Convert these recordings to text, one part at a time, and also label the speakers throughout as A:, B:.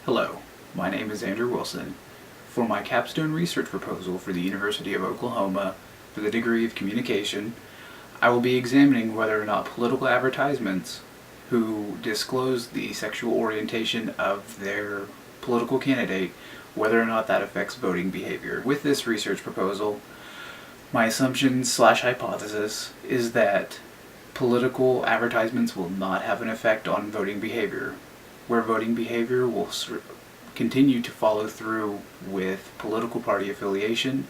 A: Hello, my name is Andrew Wilson. For my capstone research proposal for the University of Oklahoma for the degree of communication, I will be examining whether or not political advertisements who disclose the sexual orientation of their political candidate, whether or not that affects voting behavior. With this research proposal, my assumption/hypothesis is that political advertisements will not have an effect on voting behavior, where voting behavior will continue to follow through with political party affiliation,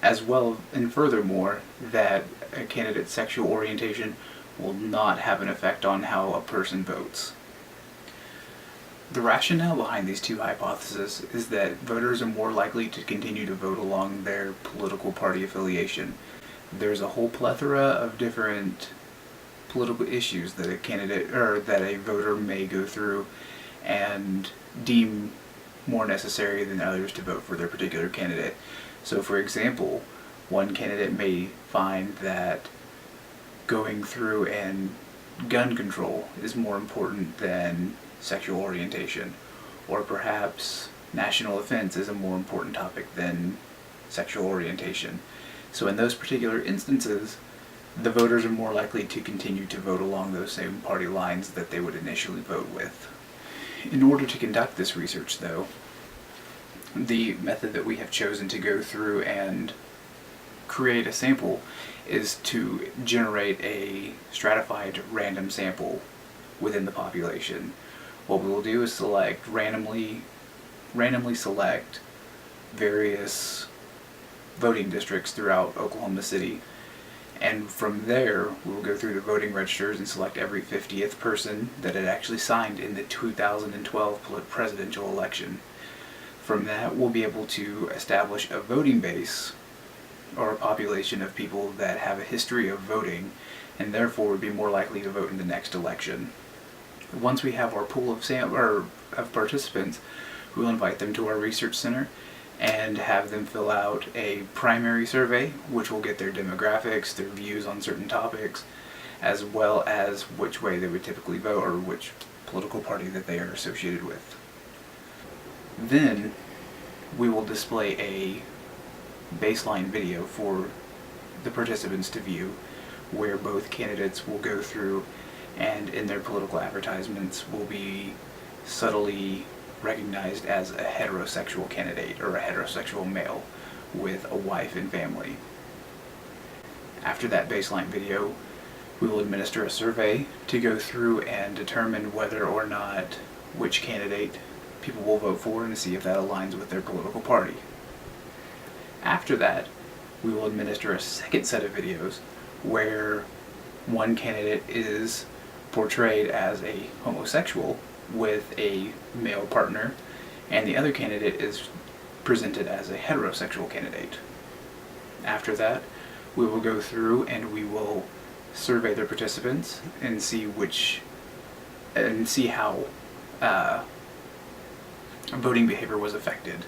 A: as well, and furthermore, that a candidate's sexual orientation will not have an effect on how a person votes. The rationale behind these two hypotheses is that voters are more likely to continue to vote along their political party affiliation. There's a whole plethora of different political issues that a candidate or that a voter may go through and deem more necessary than others to vote for their particular candidate. So for example, one candidate may find that going through and gun control is more important than sexual orientation, or perhaps national defense is a more important topic than sexual orientation. So in those particular instances, the voters are more likely to continue to vote along those same party lines that they would initially vote with. In order to conduct this research, though, the method that we have chosen to go through and create a sample is to generate a stratified random sample within the population. What we will do is randomly select various voting districts throughout Oklahoma City, and from there we will go through the voting registers and select every 50th person that had actually signed in the 2012 presidential election. From that, we'll be able to establish a voting base, or a population of people that have a history of voting and therefore would be more likely to vote in the next election. Once we have our pool of participants, we'll invite them to our research center and have them fill out a primary survey, which will get their demographics, their views on certain topics, as well as which way they would typically vote or which political party that they are associated with. Then we will display a baseline video for the participants to view, where both candidates will go through and in their political advertisements will be subtly recognized as a heterosexual candidate or a heterosexual male with a wife and family. After that baseline video, we will administer a survey to go through and determine whether or not which candidate people will vote for and to see if that aligns with their political party. After that, we will administer a second set of videos where one candidate is portrayed as a homosexual with a male partner, and the other candidate is presented as a heterosexual candidate. After that, we will go through and we will survey the participants and see how voting behavior was affected.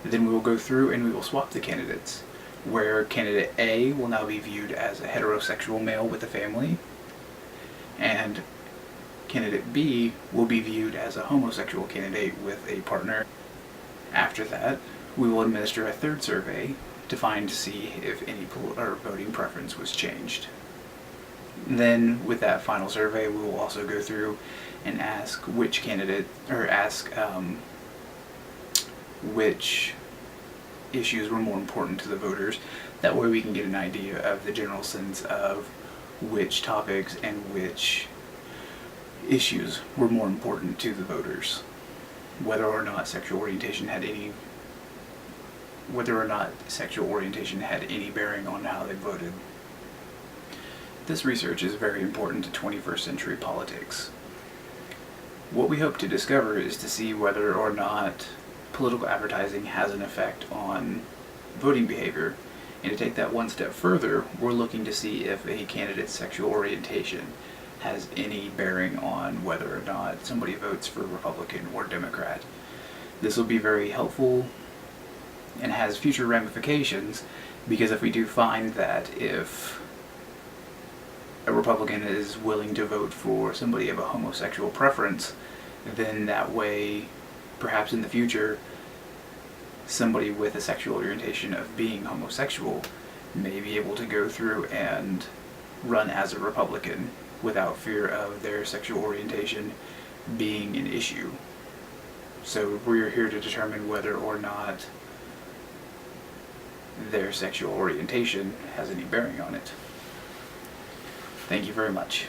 A: Then we will go through and we will swap the candidates, where candidate A will now be viewed as a heterosexual male with a family, and candidate B will be viewed as a homosexual candidate with a partner. After that, we will administer a third survey to see if any voting preference was changed. Then, with that final survey, we will also go through and ask which candidate, or ask which issues were more important to the voters. That way we can get an idea of the general sense of which topics and which issues were more important to the voters, whether or not sexual orientation had any bearing on how they voted. This research is very important to 21st century politics. What we hope to discover is to see whether or not political advertising has an effect on voting behavior. And to take that one step further, we're looking to see if a candidate's sexual orientation has any bearing on whether or not somebody votes for Republican or Democrat. This will be very helpful and has future ramifications, because if we do find that if a Republican is willing to vote for somebody of a homosexual preference, then that way perhaps in the future, somebody with a sexual orientation of being homosexual may be able to go through and run as a Republican without fear of their sexual orientation being an issue. So we're here to determine whether or not their sexual orientation has any bearing on it. Thank you very much.